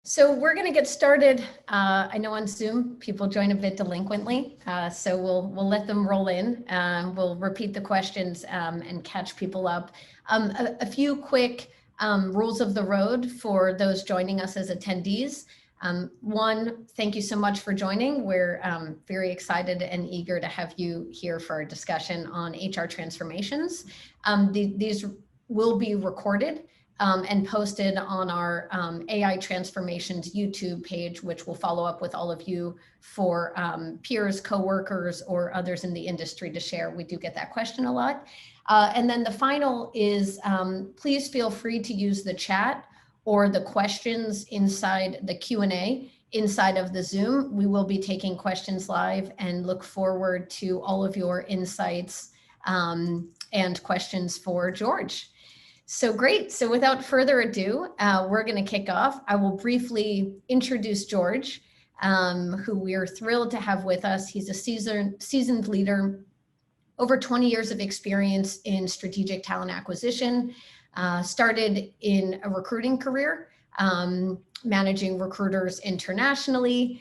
So we're going to get started. I know on Zoom people join a bit delinquently, so we'll let them roll in. We'll repeat the questions and catch people up. A few quick rules of the road for those joining us as attendees. One, thank you so much for joining. We're very excited and eager to have you here for our discussion on HR transformations. These will be recorded and posted on our AI Transformations YouTube page, which will follow up with all of you for peers, coworkers, or others in the industry to share. We do get that question a lot. And then the final is, please feel free to use the chat or the questions inside the Q&A inside of the Zoom. We will be taking questions live and look forward to all of your insights and questions for George. So great. So without further ado, we're going to kick off. I will briefly introduce George, who we are thrilled to have with us. He's a seasoned leader, over 20 years of experience in strategic talent acquisition, started in a recruiting career, managing recruiters internationally,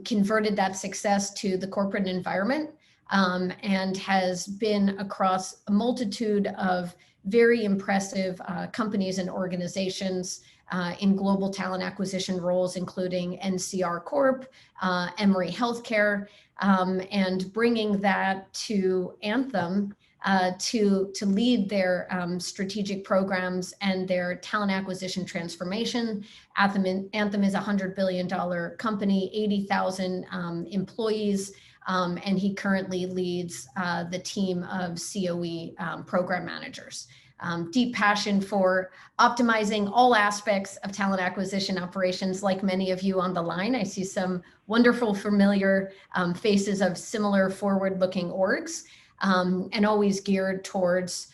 converted that success to the corporate environment, and has been across a multitude of very impressive companies and organizations in global talent acquisition roles, including NCR Corp, Emory Healthcare, and bringing that to Anthem to lead their strategic programs and their talent acquisition transformation. Anthem is a $100 billion company, 80,000 employees, and he currently leads the team of COE program managers. Deep passion for optimizing all aspects of talent acquisition operations, like many of you on the line. I see some wonderful, familiar faces of similar forward-looking orgs, and always geared towards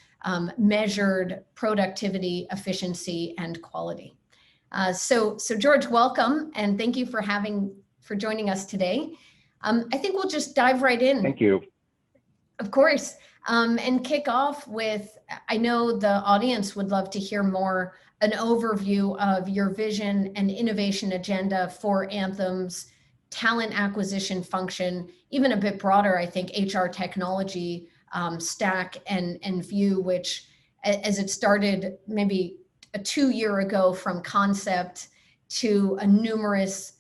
measured productivity, efficiency, and quality. So George, welcome, and thank you for joining us today. I think we'll just dive right in. Thank you. Of course, and kick off with, I know the audience would love to hear more, an overview of your vision and innovation agenda for Anthem's talent acquisition function, even a bit broader, I think, HR technology stack and view, which as it started maybe 2 years ago from concept to a numerous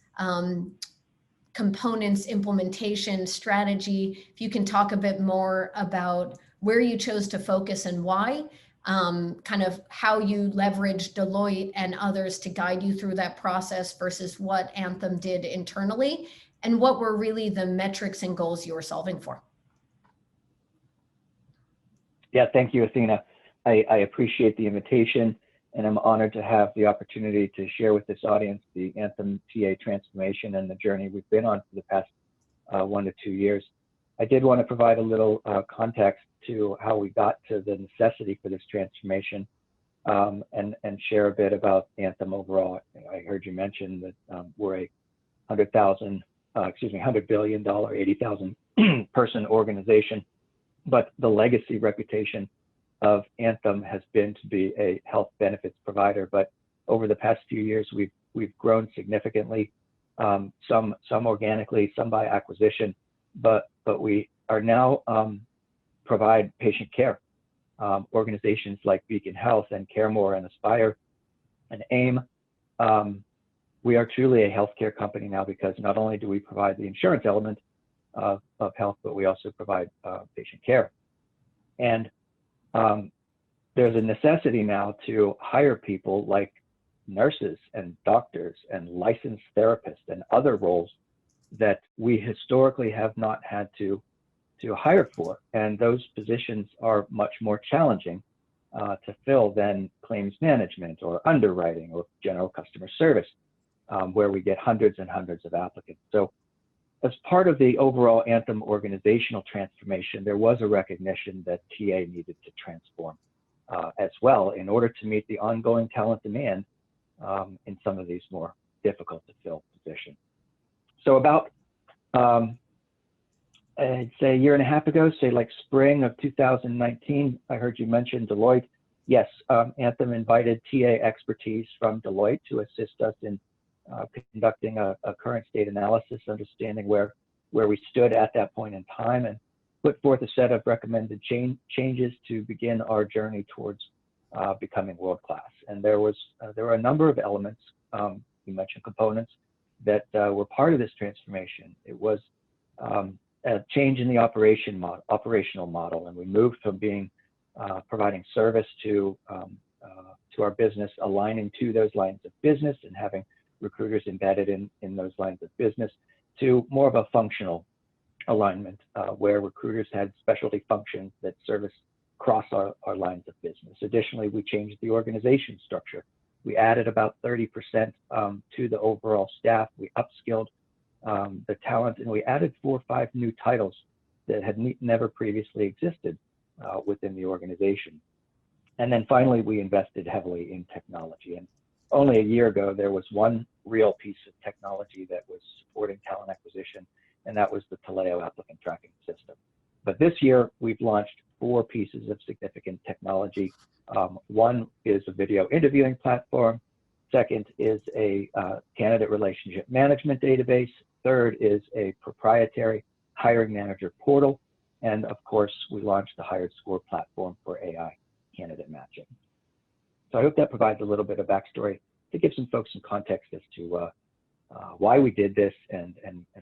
components, implementation, strategy. If you can talk a bit more about where you chose to focus and why, kind of how you leveraged Deloitte and others to guide you through that process versus what Anthem did internally, and what were really the metrics and goals you were solving for. Yeah, thank you, Athena. I appreciate the invitation, and I'm honored to have the opportunity to share with this audience the Anthem TA transformation and the journey we've been on for the past 1 to 2 years. I did want to provide a little context to how we got to the necessity for this transformation, and share a bit about Anthem overall. I heard you mention that we're a $100 billion, 80,000 person organization, but the legacy reputation of Anthem has been to be a health benefits provider. But over the past few years, we've grown significantly, some organically, some by acquisition, but we are now provide patient care. Organizations like Beacon Health and CareMore and Aspire and AIM, we are truly a healthcare company now, because not only do we provide the insurance element of health, but we also provide patient care. And there's a necessity now to hire people like nurses and doctors and licensed therapists and other roles that we historically have not had to hire for. And those positions are much more challenging to fill than claims management or underwriting or general customer service, where we get hundreds and hundreds of applicants. So as part of the overall Anthem organizational transformation, there was a recognition that TA needed to transform as well in order to meet the ongoing talent demand in some of these more difficult to fill positions. So about, I'd say 1.5 years ago, say like spring of 2019, I heard you mention Deloitte. Yes, Anthem invited TA expertise from Deloitte to assist us in conducting a current state analysis, understanding where we stood at that point in time, and put forth a set of recommended changes to begin our journey towards becoming world-class. And there were a number of elements, you mentioned components, that were part of this transformation. It was a change in the operational model, and we moved from being providing service to our business, aligning to those lines of business and having recruiters embedded in those lines of business, to more of a functional alignment where recruiters had specialty functions that service across our lines of business. Additionally, we changed the organization structure. We added about 30% to the overall staff. We upskilled the talent, and we added 4 or 5 new titles that had never previously existed within the organization. And then finally, we invested heavily in technology. And only a year ago, there was one real piece of technology that was supporting talent acquisition, and that was the Taleo applicant tracking system. But this year, we've launched 4 pieces of significant technology. One is a video interviewing platform. Second is a candidate relationship management database. Third is a proprietary hiring manager portal. And of course, we launched the HiredScore platform for AI candidate matching. So I hope that provides a little bit of backstory to give some folks some context as to why we did this and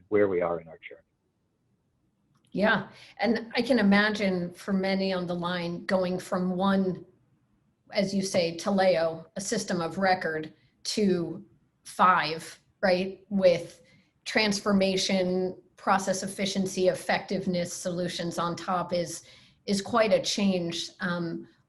where we are in our journey. Yeah, and I can imagine for many on the line going from one, as you say, Taleo, a system of record, to 5, right? With transformation, process efficiency, effectiveness solutions on top is quite a change.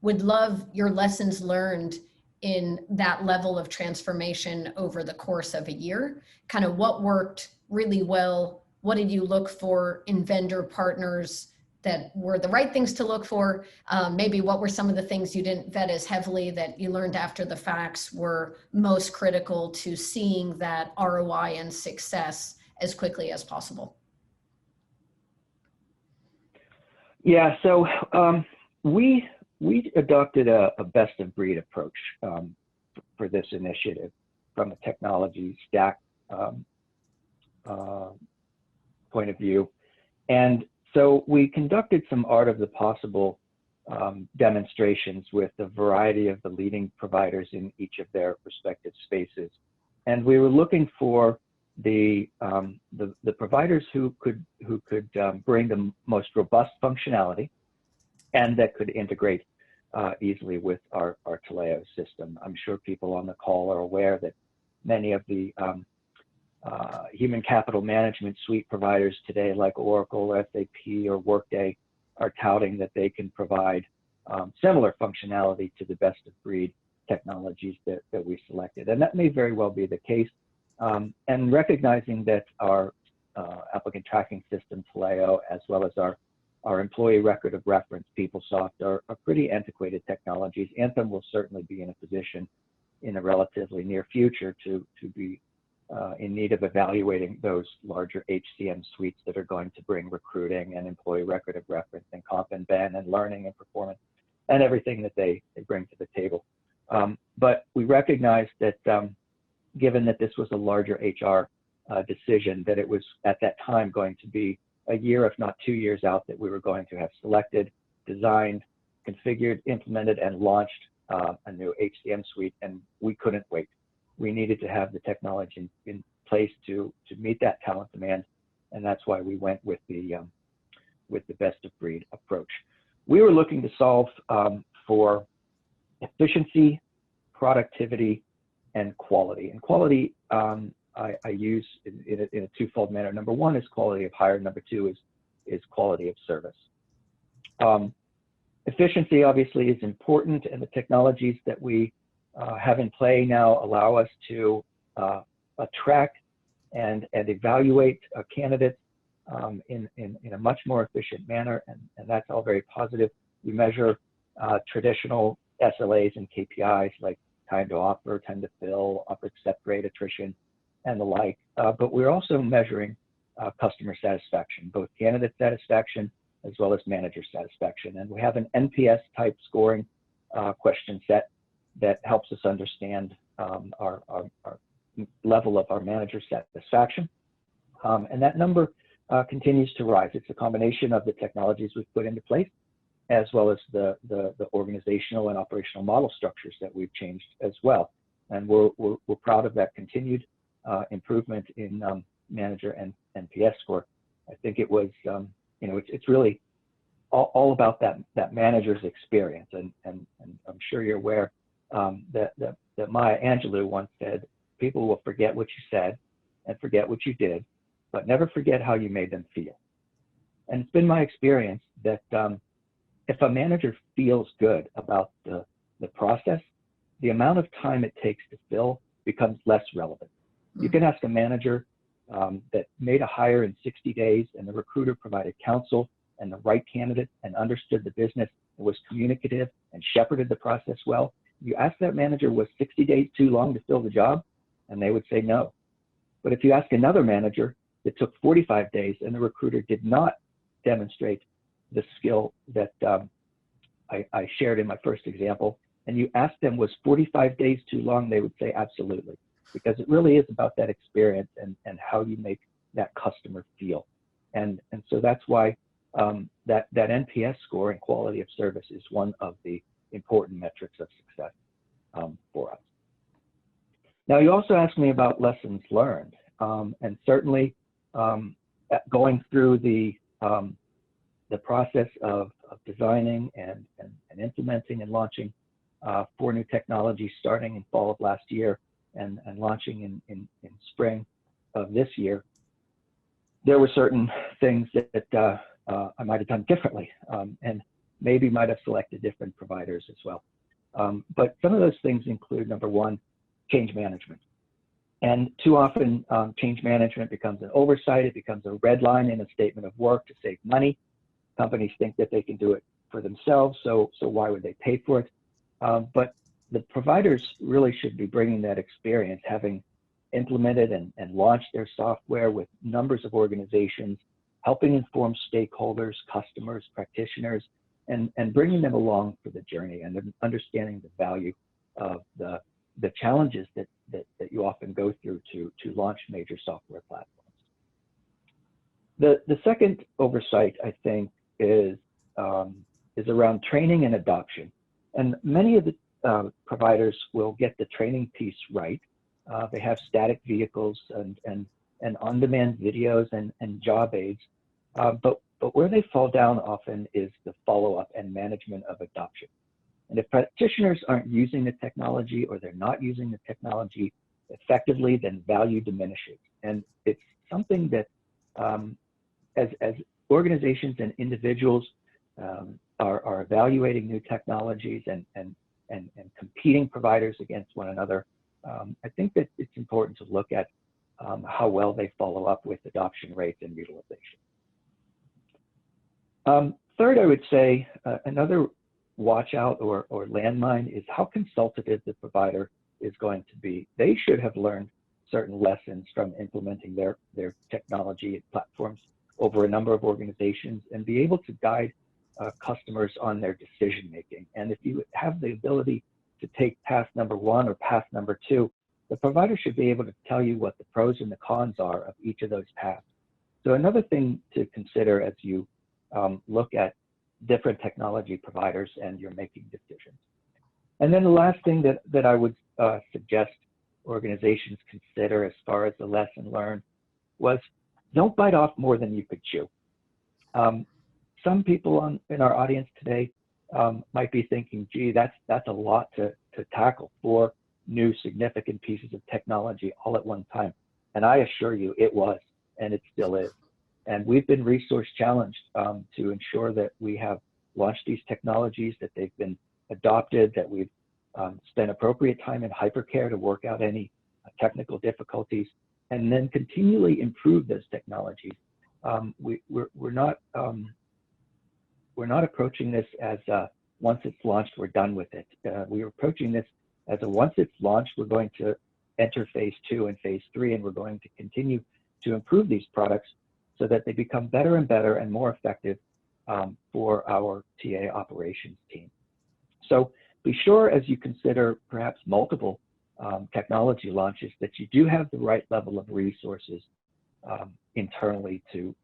Would love your lessons learned in that level of transformation over the course of a year. Kind of what worked really well. What did you look for in vendor partners that were the right things to look for? Maybe what were some of the things you didn't vet as heavily that you learned after the facts were most critical to seeing that ROI and success as quickly as possible? Yeah, so we adopted a best of breed approach for this initiative from a technology stack point of view. And so we conducted some art of the possible demonstrations with a variety of the leading providers in each of their respective spaces. And we were looking for the providers who could bring the most robust functionality and that could integrate easily with our Taleo system. I'm sure people on the call are aware that many of the human capital management suite providers today, like Oracle, or SAP, or Workday, are touting that they can provide similar functionality to the best of breed technologies that we selected. And that may very well be the case. And recognizing that our applicant tracking system, Taleo, as well as our employee record of reference, PeopleSoft, are pretty antiquated technologies. Anthem will certainly be in a position in a relatively near future to be in need of evaluating those larger HCM suites that are going to bring recruiting and employee record of reference and comp and ben and learning and performance and everything that they bring to the table. But we recognized that given that this was a larger HR decision, that it was at that time going to be a year, if not 2 years out, that we were going to have selected, designed, configured, implemented, and launched a new HCM suite, and we couldn't wait. We needed to have the technology in place to meet that talent demand, and that's why we went with the best of breed approach. We were looking to solve for efficiency, productivity, and quality. And quality I use in a twofold manner. Number one is quality of hire. Number two is quality of service. Efficiency obviously is important, and the technologies that we have in play now allow us to attract and evaluate candidates in a much more efficient manner, and that's all very positive. We measure traditional SLAs and KPIs like time to offer, time to fill, offer accept rate, attrition, and the like. But we're also measuring customer satisfaction, both candidate satisfaction as well as manager satisfaction. And we have an NPS type scoring question set that helps us understand our level of our manager satisfaction. And that number continues to rise. It's a combination of the technologies we've put into place, as well as the organizational and operational model structures that we've changed as well. And we're proud of that continued improvement in manager and NPS score. I think it was, it's really all about that manager's experience. And I'm sure you're aware that Maya Angelou once said, people will forget what you said and forget what you did, but never forget how you made them feel. And it's been my experience that if a manager feels good about the process, the amount of time it takes to fill becomes less relevant. You can ask a manager that made a hire in 60 days and the recruiter provided counsel and the right candidate and understood the business and was communicative and shepherded the process well. You ask that manager, was 60 days too long to fill the job? And they would say no. But if you ask another manager that took 45 days and the recruiter did not demonstrate the skill that I shared in my first example, and you ask them, was 45 days too long? They would say absolutely, because it really is about that experience and how you make that customer feel. And so that's why that NPS score and quality of service is one of the important metrics of success for us. Now, you also asked me about lessons learned, and certainly going through the process of designing and implementing and launching 4 new technologies starting in fall of last year and launching in spring of this year, there were certain things that I might have done differently and maybe might have selected different providers as well. But some of those things include, number one, change management. And too often, change management becomes an oversight. It becomes a red line in a statement of work to save money. Companies think that they can do it for themselves, so why would they pay for it? But the providers really should be bringing that experience, having implemented and launched their software with numbers of organizations, helping inform stakeholders, customers, practitioners, and bringing them along for the journey and understanding the value of the challenges that you often go through to launch major software platforms. The second oversight, I think, is around training and adoption. And many of the providers will get the training piece right. They have static vehicles and on-demand videos and job aids. But where they fall down often is the follow-up and management of adoption. And if practitioners aren't using the technology or they're not using the technology effectively, then value diminishes. And it's something that as organizations and individuals are evaluating new technologies and competing providers against one another, I think that it's important to look at how well they follow up with adoption rates and utilization. Third, I would say another watch out or landmine is how consultative the provider is going to be. They should have learned certain lessons from implementing their technology platforms over a number of organizations and be able to guide customers on their decision making. And if you have the ability to take path number 1 or path number 2, the provider should be able to tell you what the pros and the cons are of each of those paths. So another thing to consider as you look at different technology providers and you're making decisions. And then the last thing that I would suggest organizations consider as far as the lesson learned was don't bite off more than you could chew. Some people in our audience today might be thinking, gee, that's a lot to tackle, 4 new significant pieces of technology all at one time. And I assure you it was, and it still is. And we've been resource challenged to ensure that we have launched these technologies, that they've been adopted, that we've spent appropriate time in hypercare to work out any technical difficulties, and then continually improve those technologies. We're not approaching this as once it's launched, we're done with it. We're approaching this as a once it's launched, we're going to enter phase 2 and phase 3, and we're going to continue to improve these products so that they become better and better and more effective for our TA operations team. So be sure as you consider perhaps multiple technology launches, that you do have the right level of resources internally to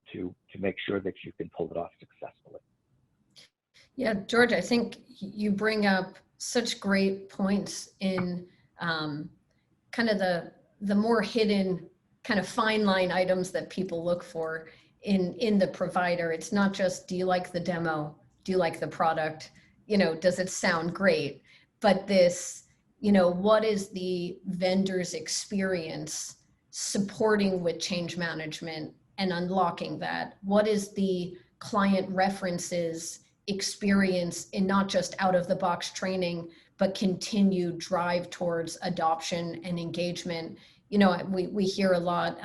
make sure that you can pull it off successfully. Yeah, George, I think you bring up such great points in kind of the more hidden kind of fine line items that people look for in the provider. It's not just, do you like the demo? Do you like the product? Does it sound great? But this, what is the vendor's experience supporting with change management and unlocking that? What is the client references experience in not just out of the box training, but continued drive towards adoption and engagement? We hear a lot,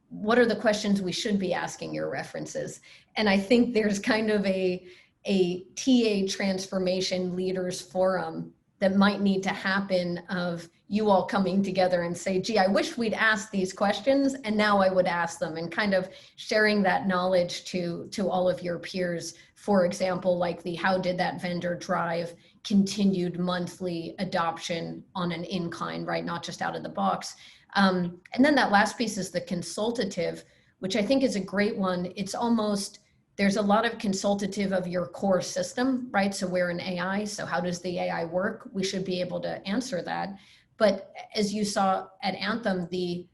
what are the questions we should be asking your references? And I think there's kind of a TA transformation leaders forum that might need to happen, of you all coming together and say, gee, I wish we'd asked these questions and now I would ask them, and kind of sharing that knowledge to all of your peers. For example, like how did that vendor drive continued monthly adoption on an incline, right? Not just out of the box. And then that last piece is the consultative, which I think is a great one. It's almost, there's a lot of consultative of your core system, right? So we're an AI, so how does the AI work? We should be able to answer that. But as you saw at Anthem, the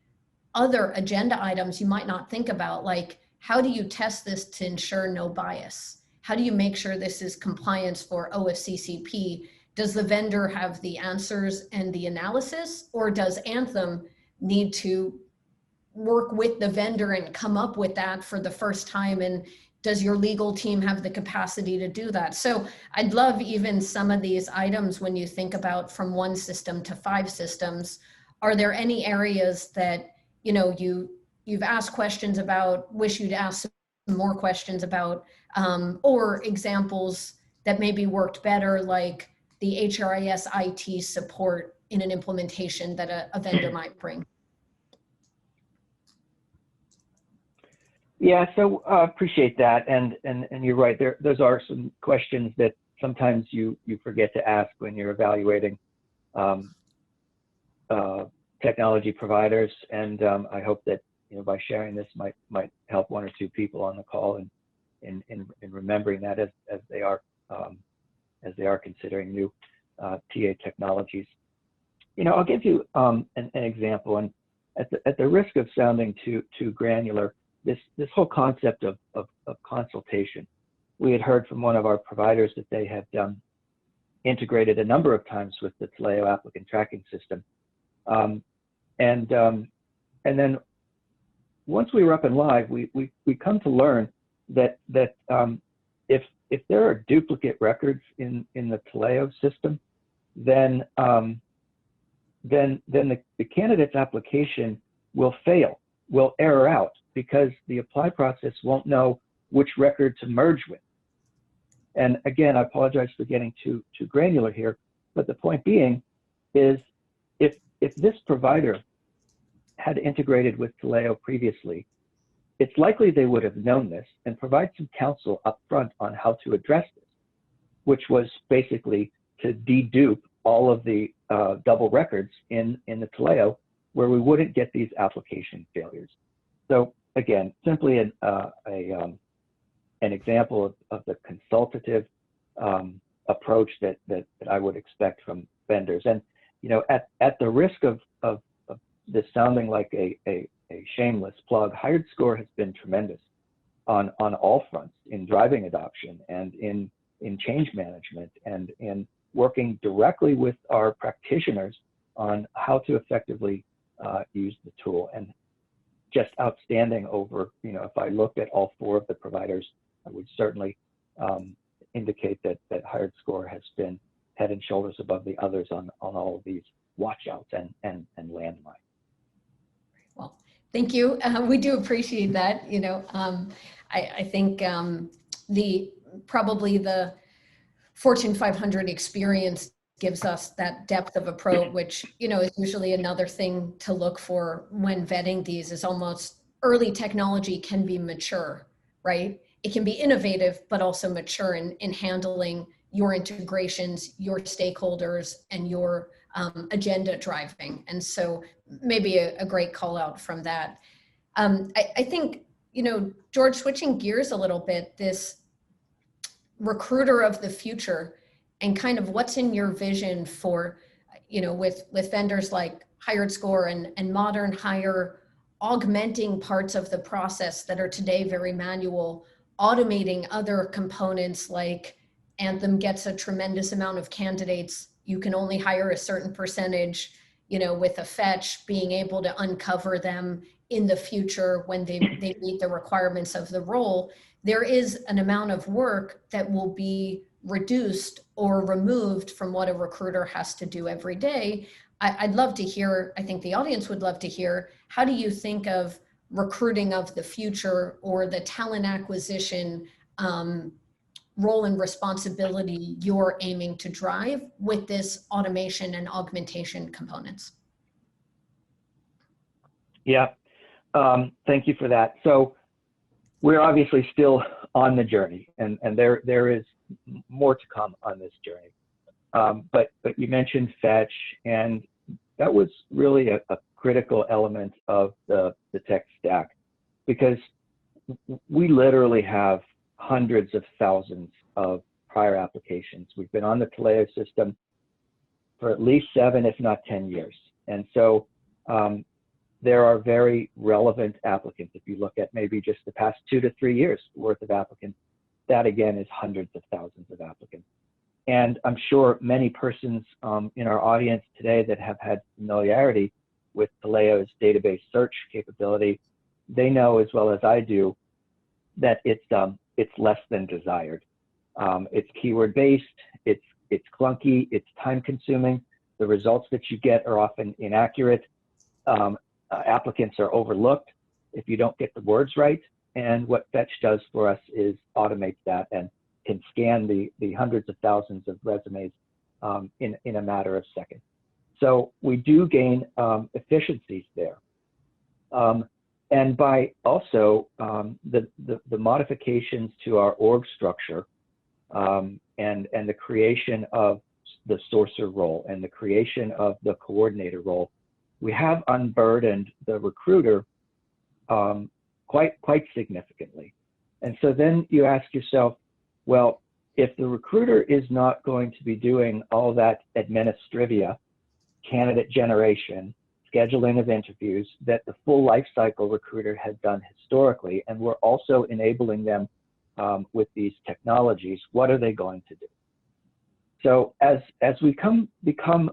other agenda items you might not think about, like how do you test this to ensure no bias? How do you make sure this is compliance for OFCCP? Does the vendor have the answers and the analysis, or does Anthem need to work with the vendor and come up with that for the first time? And does your legal team have the capacity to do that? So I'd love even some of these items, when you think about from 1 system to 5 systems, are there any areas that, you've asked questions about, wish you'd ask some more questions about, or examples that maybe worked better, like the HRIS IT support in an implementation that a vendor might bring? Yeah, so appreciate that, and you're right. Those are some questions that sometimes you forget to ask when you're evaluating technology providers, and I hope that by sharing this might help 1 or 2 people on the call in remembering that as they are considering new TA technologies. I'll give you an example, and at the risk of sounding too granular, this whole concept of consultation, we had heard from one of our providers that they had integrated a number of times with the Taleo applicant tracking system, and then once we were up and live, we come to learn that if there are duplicate records in the Taleo system, then the candidate's application will fail, will error out, because the apply process won't know which record to merge with. And again, I apologize for getting too granular here, but the point being is if this provider had integrated with Taleo previously, it's likely they would have known this and provide some counsel up front on how to address this, which was basically to dedupe all of the double records in the Taleo, where we wouldn't get these application failures. So again, simply an example of the consultative approach that I would expect from vendors. And at the risk of this sounding like a shameless plug, HiredScore has been tremendous on all fronts in driving adoption and in change management and in working directly with our practitioners on how to effectively use the tool. And just outstanding over, if I looked at all 4 of the providers, I would certainly indicate that HiredScore has been head and shoulders above the others on all of these watchouts and landmines. Well, thank you. We do appreciate that. I think probably the Fortune 500 experience gives us that depth of approach, which, is usually another thing to look for when vetting these. Is almost early technology can be mature, right? It can be innovative, but also mature in handling your integrations, your stakeholders, and your agenda driving. And so maybe a great call out from that. I think, George, switching gears a little bit, this recruiter of the future and kind of what's in your vision for, with vendors like HiredScore and Modern Hire, augmenting parts of the process that are today very manual, automating other components like Anthem gets a tremendous amount of candidates. You can only hire a certain percentage, with a fetch, being able to uncover them in the future when they meet the requirements of the role. There is an amount of work that will be reduced or removed from what a recruiter has to do every day. I'd love to hear, I think the audience would love to hear, how do you think of recruiting of the future or the talent acquisition role and responsibility you're aiming to drive with this automation and augmentation components? Yeah, thank you for that. So we're obviously still on the journey, and there is more to come on this journey. But you mentioned fetch, and that was really a critical element of the tech stack, because we literally have hundreds of thousands of prior applications. We've been on the Taleo system for at least 7, if not 10 years. And so there are very relevant applicants. If you look at maybe just the past 2 to 3 years worth of applicants, that again is hundreds of thousands of applicants. And I'm sure many persons in our audience today that have had familiarity with Taleo's database search capability, they know as well as I do that it's less than desired. It's keyword based, it's clunky, it's time consuming. The results that you get are often inaccurate. Applicants are overlooked if you don't get the words right. And what Fetch does for us is automates that and can scan the hundreds of thousands of resumes in a matter of seconds. So we do gain efficiencies there. And by also the modifications to our org structure and the creation of the sourcer role and the creation of the coordinator role, we have unburdened the recruiter quite significantly. And so then you ask yourself, well, if the recruiter is not going to be doing all that administrivia, candidate generation, scheduling of interviews that the full life cycle recruiter has done historically, and we're also enabling them with these technologies, what are they going to do? So as we become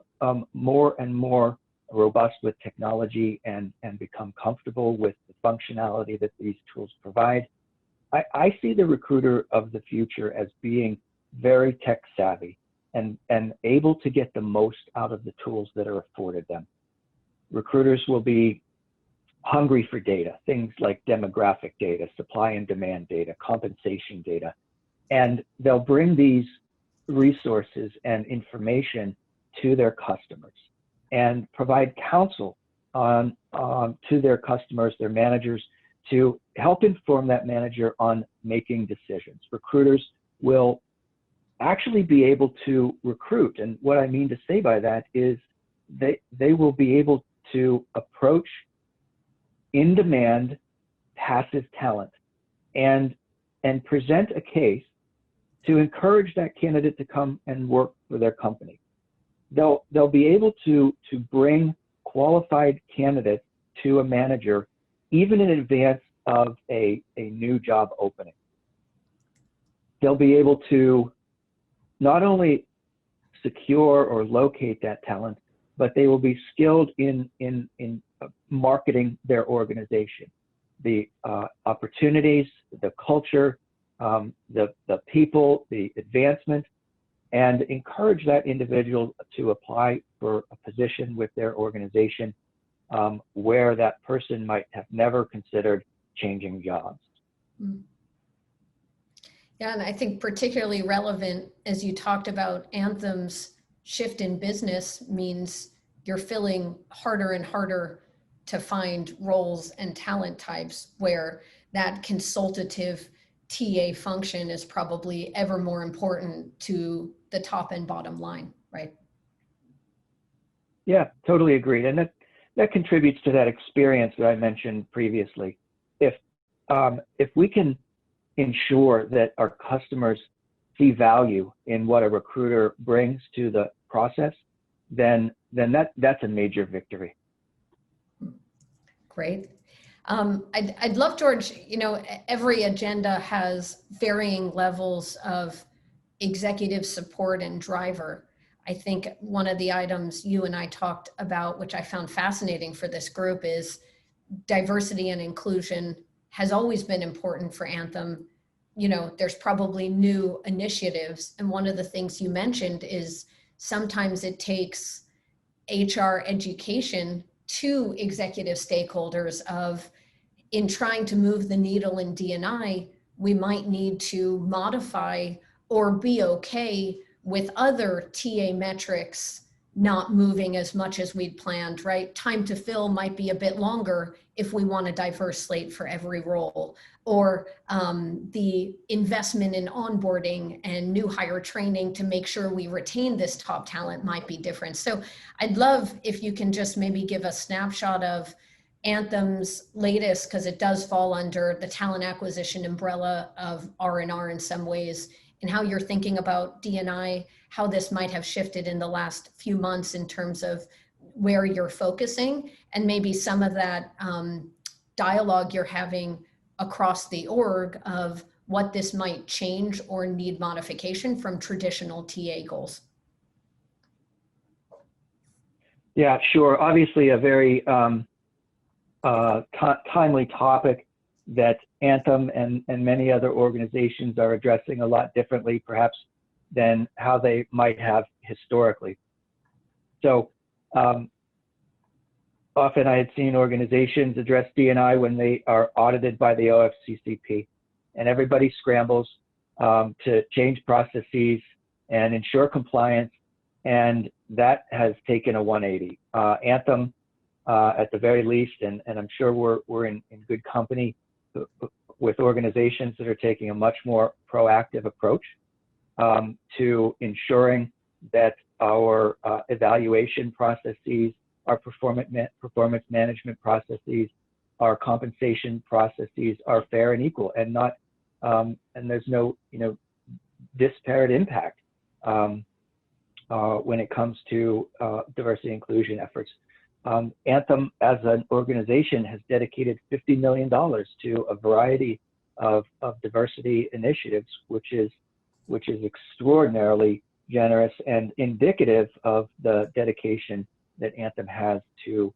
more and more robust with technology and become comfortable with the functionality that these tools provide, I see the recruiter of the future as being very tech savvy and able to get the most out of the tools that are afforded them. Recruiters will be hungry for data, things like demographic data, supply and demand data, compensation data, and they'll bring these resources and information to their customers and provide counsel to their customers, their managers, to help inform that manager on making decisions. Recruiters will actually be able to recruit. And what I mean to say by that is they will be able to approach in-demand passive talent and present a case to encourage that candidate to come and work for their company. They'll be able to bring qualified candidates to a manager even in advance of a new job opening. They'll be able to not only secure or locate that talent, but they will be skilled in marketing their organization, the opportunities, the culture, the people, the advancement, and encourage that individual to apply for a position with their organization where that person might have never considered changing jobs. Yeah, and I think particularly relevant, as you talked about, Anthem's shift in business means you're filling harder and harder to find roles and talent types where that consultative TA function is probably ever more important to the top and bottom line, right? Yeah, totally agreed. And that contributes to that experience that I mentioned previously. If we can ensure that our customers see value in what a recruiter brings to the process, then that's a major victory. Great. I'd love, George, you know, every agenda has varying levels of executive support and driver. I think one of the items you and I talked about, which I found fascinating for this group, is diversity and inclusion has always been important for Anthem. You know, there's probably new initiatives. And one of the things you mentioned is sometimes it takes HR education to executive stakeholders of, in trying to move the needle in D&I, we might need to modify or be okay with other TA metrics not moving as much as we'd planned, right? Time to fill might be a bit longer if we want a diverse slate for every role, or the investment in onboarding and new hire training to make sure we retain this top talent might be different. So I'd love if you can just maybe give a snapshot of Anthem's latest, because it does fall under the talent acquisition umbrella of R&R in some ways, and how you're thinking about D&I, how this might have shifted in the last few months in terms of where you're focusing, and maybe some of that dialogue you're having across the org of what this might change or need modification from traditional TA goals. Yeah, sure. Obviously a very timely topic that Anthem and many other organizations are addressing a lot differently, perhaps, than how they might have historically. So often I had seen organizations address D&I when they are audited by the OFCCP, and everybody scrambles to change processes and ensure compliance, and that has taken a 180. Anthem, at the very least, and I'm sure we're in good company with organizations that are taking a much more proactive approach to ensuring that our evaluation processes, our performance management processes, our compensation processes are fair and equal, and not and there's no disparate impact when it comes to diversity and inclusion efforts. Anthem as an organization has dedicated $50 million to a variety of diversity initiatives, which is extraordinarily generous and indicative of the dedication that Anthem has to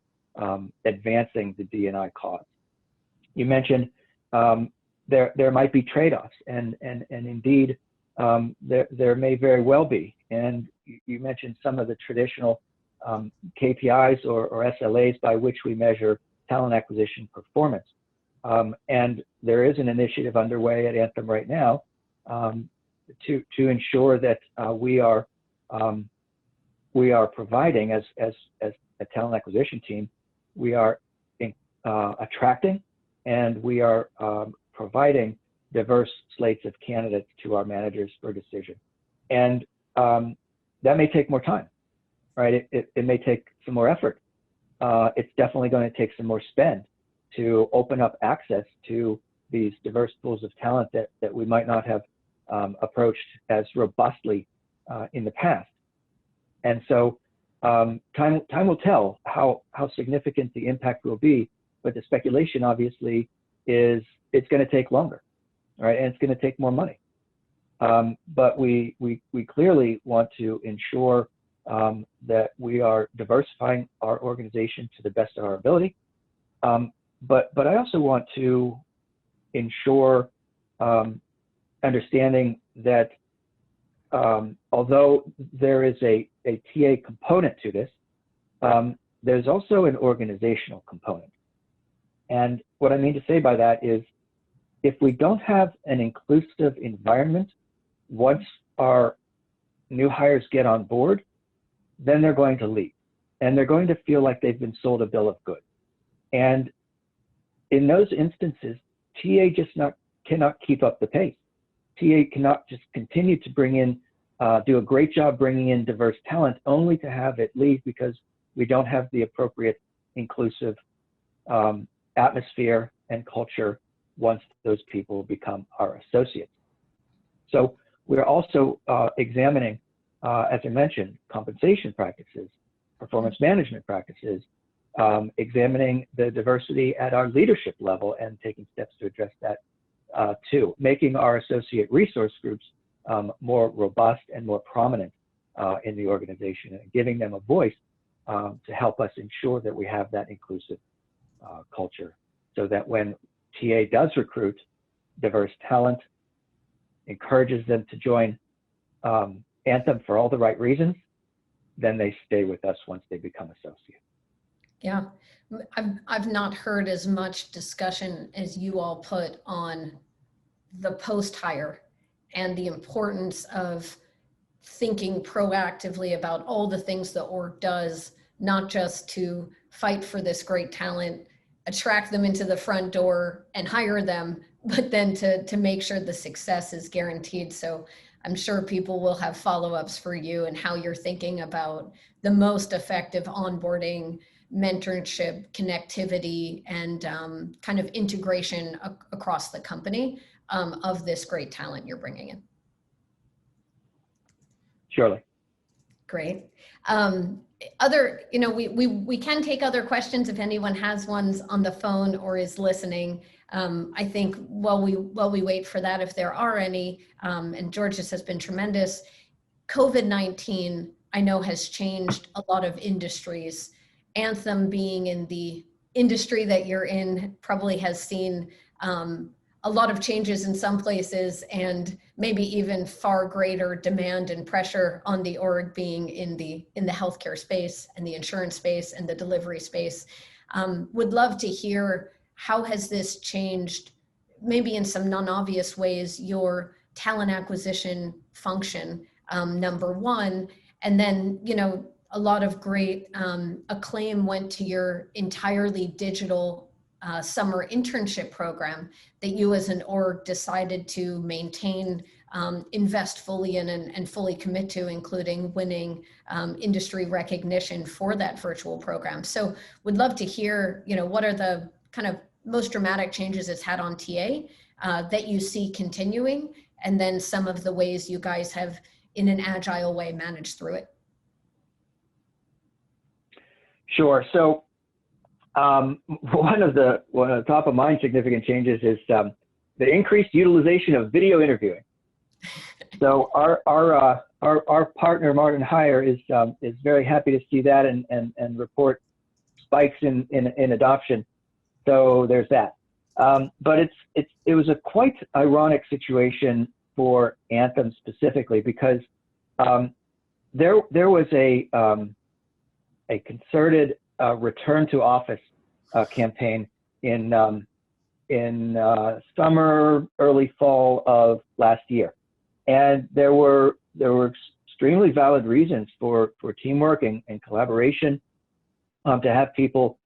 advancing the D&I cause. You mentioned there might be trade-offs, and indeed there may very well be. And you mentioned some of the traditional KPIs or SLAs by which we measure talent acquisition performance. And there is an initiative underway at Anthem right now to ensure that we are providing, as a talent acquisition team, we are attracting and we are providing diverse slates of candidates to our managers for decision. And that may take more time, right? It may take some more effort. It's definitely going to take some more spend to open up access to these diverse pools of talent that we might not have approached as robustly in the past. And so time will tell how significant the impact will be, but the speculation obviously is it's going to take longer, right? And it's going to take more money. But we clearly want to ensure that we are diversifying our organization to the best of our ability. But I also want to ensure understanding that although there is a TA component to this, there's also an organizational component. And what I mean to say by that is, if we don't have an inclusive environment, once our new hires get on board, then they're going to leave. And they're going to feel like they've been sold a bill of goods. And in those instances, TA just cannot keep up the pace. TA cannot just continue to bring in, do a great job bringing in diverse talent only to have it leave because we don't have the appropriate inclusive atmosphere and culture once those people become our associates. So we're also examining, as I mentioned, compensation practices, performance management practices, examining the diversity at our leadership level and taking steps to address that too, making our associate resource groups more robust and more prominent in the organization, and giving them a voice to help us ensure that we have that inclusive culture, so that when TA does recruit diverse talent, encourages them to join Anthem for all the right reasons, then they stay with us once they become associates. Yeah, I've not heard as much discussion as you all put on the post-hire and the importance of thinking proactively about all the things the org does, not just to fight for this great talent, attract them into the front door and hire them, but then to make sure the success is guaranteed. So I'm sure people will have follow-ups for you and how you're thinking about the most effective onboarding, mentorship, connectivity, and kind of integration across the company of this great talent you're bringing in. Surely. Great. We can take other questions if anyone has ones on the phone or is listening. I think while we wait for that, if there are any, and George, this has been tremendous. COVID-19, I know, has changed a lot of industries. Anthem, being in the industry that you're in, probably has seen a lot of changes in some places, and maybe even far greater demand and pressure on the org being in the healthcare space and the insurance space and the delivery space. Would love to hear, how has this changed, maybe in some non-obvious ways, your talent acquisition function, number one, and then, a lot of great acclaim went to your entirely digital summer internship program that you as an org decided to maintain, invest fully in, and fully commit to, including winning industry recognition for that virtual program. So would love to hear, what are the kind of most dramatic changes it's had on TA that you see continuing, and then some of the ways you guys have, in an agile way, managed through it. Sure. So one of the top of mind significant changes is the increased utilization of video interviewing. So our partner Martin Hire is very happy to see that and report spikes in adoption. So there's that. But it was a quite ironic situation for Anthem specifically, because there was a concerted return to office campaign in summer, early fall of last year, and there were extremely valid reasons for teamwork and collaboration to have people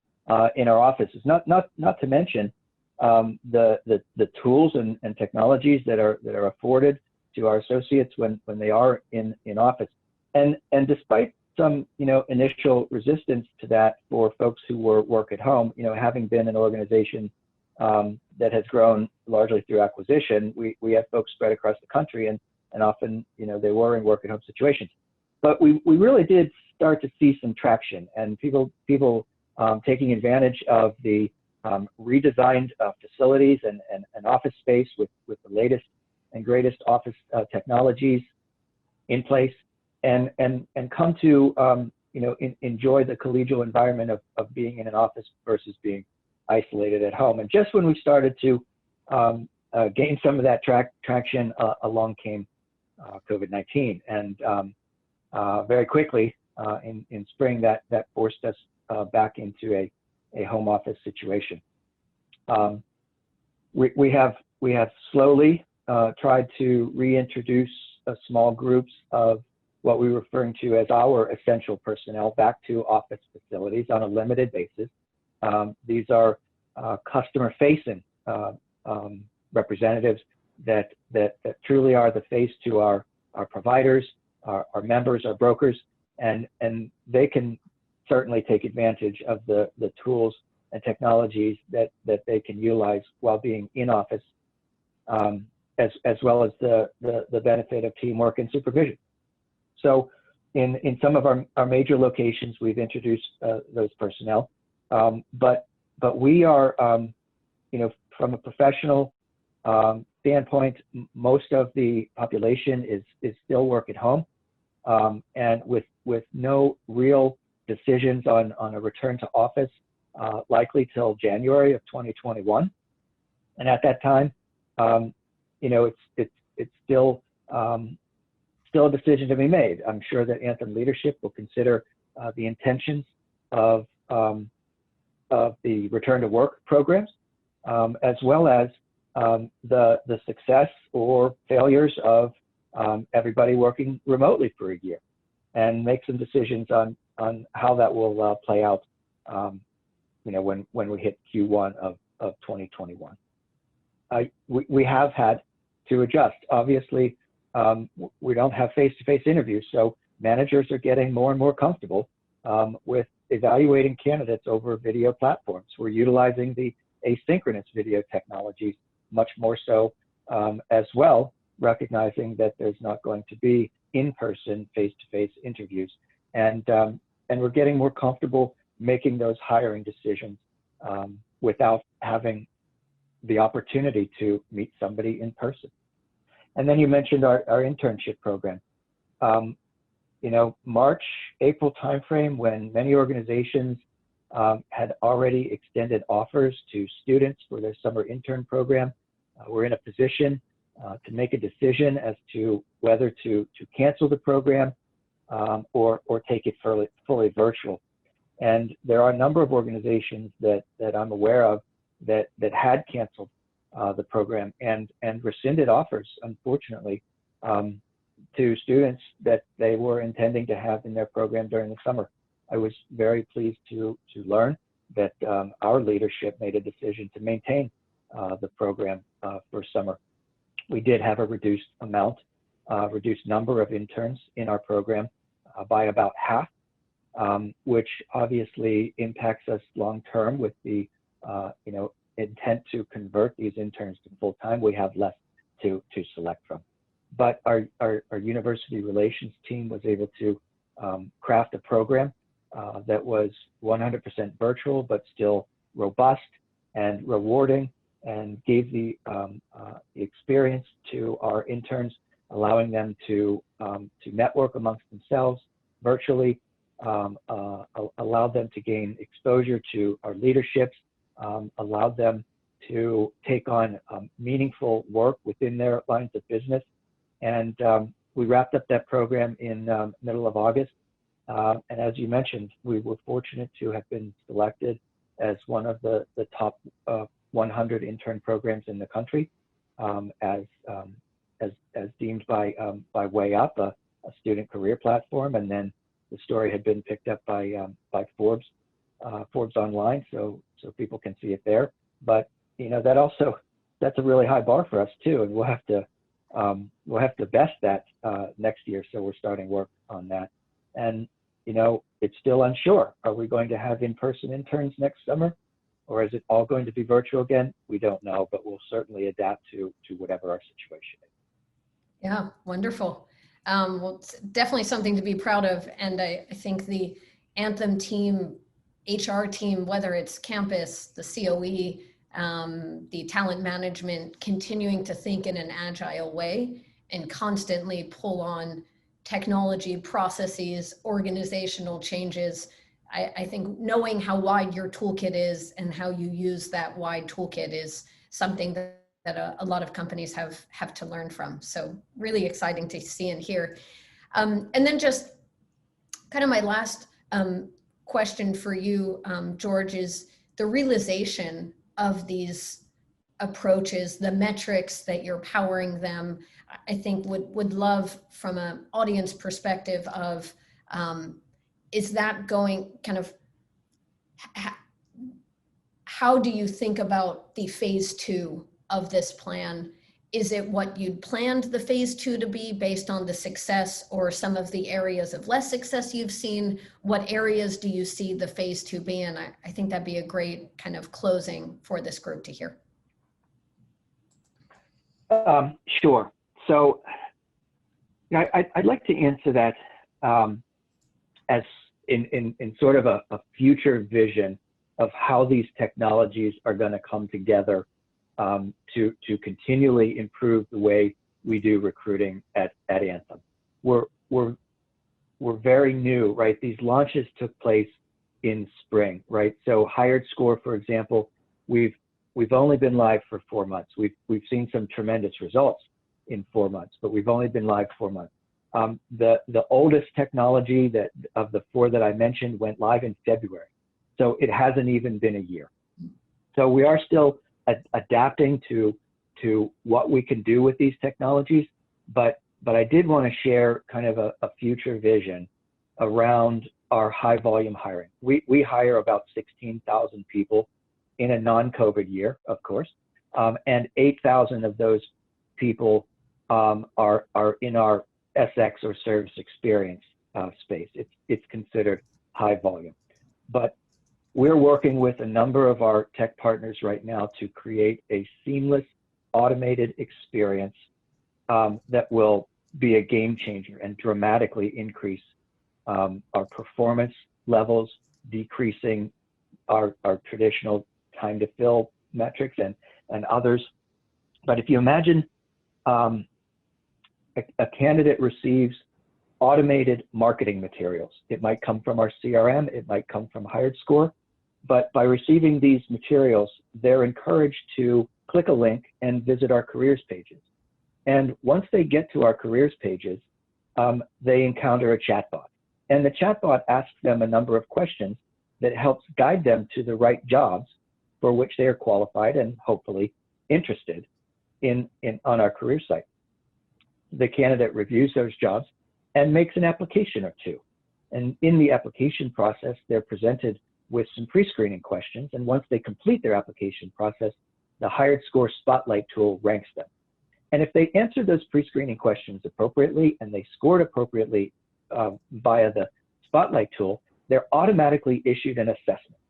in our offices. Not to mention the tools and technologies that are afforded to our associates when they are in office, and despite some initial resistance to that for folks who work at home, having been an organization that has grown largely through acquisition, we have folks spread across the country, and often they were in work at home situations. But we really did start to see some traction, and people taking advantage of the redesigned facilities and office space with the latest and greatest office technologies in place, and come to enjoy the collegial environment of being in an office versus being isolated at home. And just when we started to gain some of that traction, along came COVID-19, and very quickly in spring that forced us back into a home office situation. We have slowly tried to reintroduce small groups of what we're referring to as our essential personnel back to office facilities on a limited basis. These are customer-facing representatives that truly are the face to our providers, our members, our brokers, and they can certainly take advantage of the tools and technologies that they can utilize while being in office, as well as the benefit of teamwork and supervision. So in some of our major locations, we've introduced those personnel, but we are, from a professional standpoint, most of the population is still work at home, and with no real decisions on a return to office likely till January of 2021. And at that time, it's still a decision to be made. I'm sure that Anthem leadership will consider the intentions of the return to work programs, as well as the success or failures of everybody working remotely for a year, and make some decisions on how that will play out, when we hit Q1 of 2021. We have had to adjust. Obviously, we don't have face-to-face interviews, so managers are getting more and more comfortable with evaluating candidates over video platforms. We're utilizing the asynchronous video technologies much more so, as well, recognizing that there's not going to be in-person face-to-face interviews. And we're getting more comfortable making those hiring decisions without having the opportunity to meet somebody in person. And then you mentioned our internship program. March, April timeframe, when many organizations had already extended offers to students for their summer intern program, we're in a position to make a decision as to whether to cancel the program or take it fully virtual. And there are a number of organizations that I'm aware of that had canceled the program and rescinded offers, unfortunately, to students that they were intending to have in their program during the summer. I was very pleased to learn that our leadership made a decision to maintain the program for summer. We did have a reduced number of interns in our program by about half, which obviously impacts us long term with the intent to convert these interns to full-time. We have less to select from. But our university relations team was able to craft a program that was 100% virtual, but still robust and rewarding, and gave the experience to our interns, allowing them to network amongst themselves virtually, allowed them to gain exposure to our leaderships, allowed them to take on meaningful work within their lines of business. And we wrapped up that program in middle of August. And as you mentioned, we were fortunate to have been selected as one of the top 100 intern programs in the country, as deemed by Way Up, a student career platform. And then the story had been picked up by Forbes online, so people can see it there. But that's a really high bar for us too, and we'll have to best that next year. So we're starting work on that. And it's still unsure. Are we going to have in-person interns next summer, or is it all going to be virtual again? We don't know, but we'll certainly adapt to whatever our situation is. Yeah, wonderful. Well, it's definitely something to be proud of. And I think the Anthem team, HR team, whether it's campus, the COE, the talent management, continuing to think in an agile way and constantly pull on technology, processes, organizational changes. I think knowing how wide your toolkit is and how you use that wide toolkit is something that a lot of companies have to learn from. So really exciting to see and hear. And then just kind of my last question for you, George, is the realization of these approaches, the metrics that you're powering them. I think would love from an audience perspective of, is that going kind of, how do you think about the phase 2 of this plan Is it what you'd planned the phase 2 to be based on the success or some of the areas of less success you've seen? What areas do you see the phase 2 be in? I think that'd be a great kind of closing for this group to hear. Sure. So I'd like to answer that as in sort of a future vision of how these technologies are going to come together to continually improve the way we do recruiting at Anthem. We're very new, right? These launches took place in spring, right? So HiredScore, for example, we've only been live for 4 months. We've seen some tremendous results in 4 months, but we've only been live 4 months. The oldest technology that of the 4 that I mentioned went live in February, so it hasn't even been a year. So we are still adapting to what we can do with these technologies, but I did want to share kind of a future vision around our high volume hiring. We hire about 16,000 people in a non-COVID year, of course, and 8,000 of those people are in our SX or service experience space. It's considered high volume, but we're working with a number of our tech partners right now to create a seamless, automated experience that will be a game changer and dramatically increase our performance levels, decreasing our traditional time to fill metrics and others. But if you imagine a candidate receives automated marketing materials. It might come from our CRM, it might come from HiredScore, but by receiving these materials, they're encouraged to click a link and visit our careers pages. And once they get to our careers pages, they encounter a chatbot. And the chatbot asks them a number of questions that helps guide them to the right jobs for which they are qualified and hopefully interested on our career site. The candidate reviews those jobs and makes an application or two. And in the application process, they're presented with some pre-screening questions. And once they complete their application process, the HiredScore Spotlight tool ranks them. And if they answer those pre-screening questions appropriately and they scored appropriately via the Spotlight tool, they're automatically issued an assessment.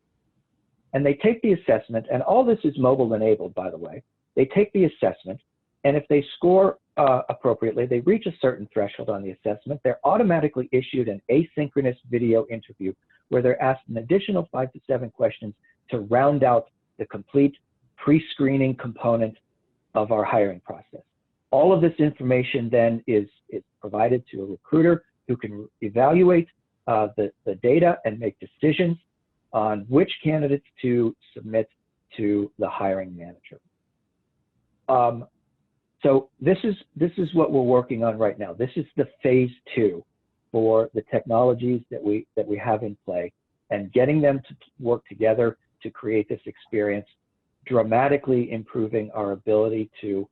And they take the assessment, and all this is mobile enabled, by the way. They take the assessment, and if they score appropriately, they reach a certain threshold on the assessment, they're automatically issued an asynchronous video interview where they're asked an additional 5 to 7 questions to round out the complete pre-screening component of our hiring process. All of this information then is provided to a recruiter who can evaluate the data and make decisions on which candidates to submit to the hiring manager. So this is what we're working on right now. This is the phase 2 for the technologies that we have in play, and getting them to work together to create this experience, dramatically improving our ability to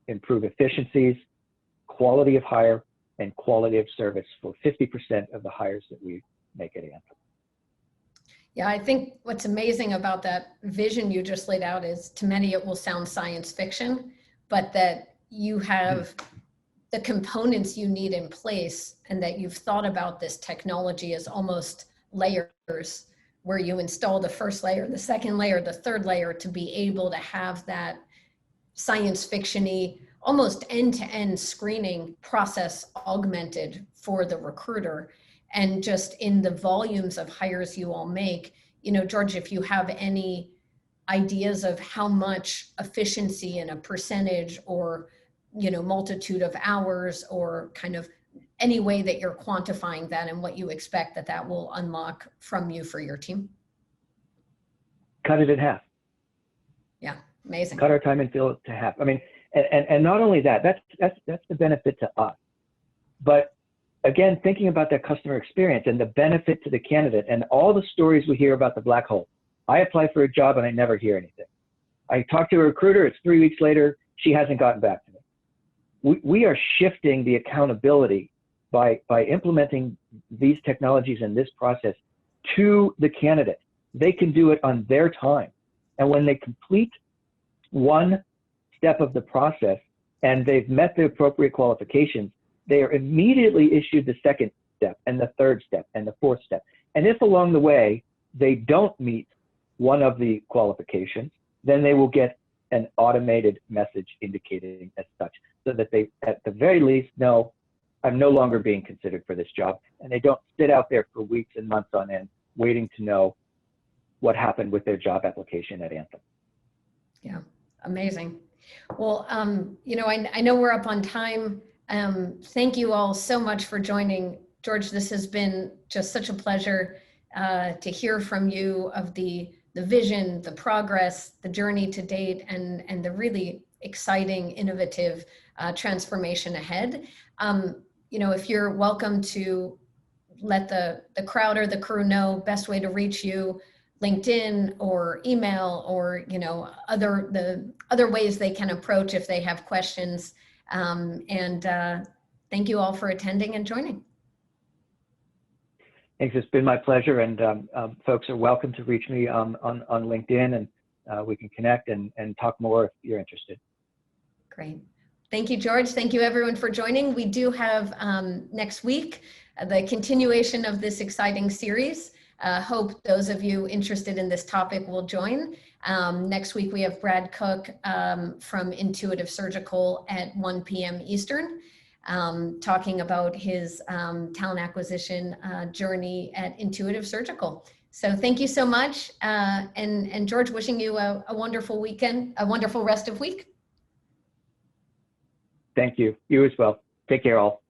improve efficiencies, quality of hire, and quality of service for 50% of the hires that we make at Anthem. Yeah, I think what's amazing about that vision you just laid out is, to many it will sound science fiction, but that you have the components you need in place, and that you've thought about this technology as almost layers, where you install the first layer, the second layer, the third layer, to be able to have that science fiction-y, almost end-to-end screening process augmented for the recruiter. And just in the volumes of hires you all make, you know, George, if you have any ideas of how much efficiency in a percentage or, you know, multitude of hours, or kind of any way that you're quantifying that and what you expect that will unlock from you for your team. Cut it in half. Yeah, amazing. Cut our time and fill it to half. I mean, and not only that, that's the benefit to us, but again, thinking about that customer experience and the benefit to the candidate, and all the stories we hear about the black hole. I apply for a job and I never hear anything. I talk to a recruiter, it's 3 weeks later, she hasn't gotten back to me. We are shifting the accountability by implementing these technologies in this process to the candidate. They can do it on their time. And when they complete one step of the process and they've met the appropriate qualifications, they are immediately issued the second step and the third step and the fourth step. And if along the way they don't meet one of the qualifications, then they will get an automated message indicating as such, so that they at the very least know, I'm no longer being considered for this job, and they don't sit out there for weeks and months on end waiting to know what happened with their job application at Anthem. Yeah, amazing. Well, you know, I know we're up on time. Thank you all so much for joining. George, this has been just such a pleasure to hear from you of the vision, the progress, the journey to date, and the really exciting, innovative transformation ahead. You know, if you're welcome to let the crowd or the crew know, best way to reach you, LinkedIn or email, or, you know, the other ways they can approach if they have questions. Thank you all for attending and joining. Thanks, it's been my pleasure, and folks are welcome to reach me on LinkedIn, and we can connect and talk more if you're interested. Great. Thank you, George. Thank you, everyone, for joining. We do have next week the continuation of this exciting series. Hope those of you interested in this topic will join. Next week, we have Brad Cook from Intuitive Surgical at 1 p.m. Eastern, talking about his talent acquisition journey at Intuitive Surgical. So thank you so much. And George, wishing you a wonderful weekend, a wonderful rest of week. Thank you. You as well. Take care, all.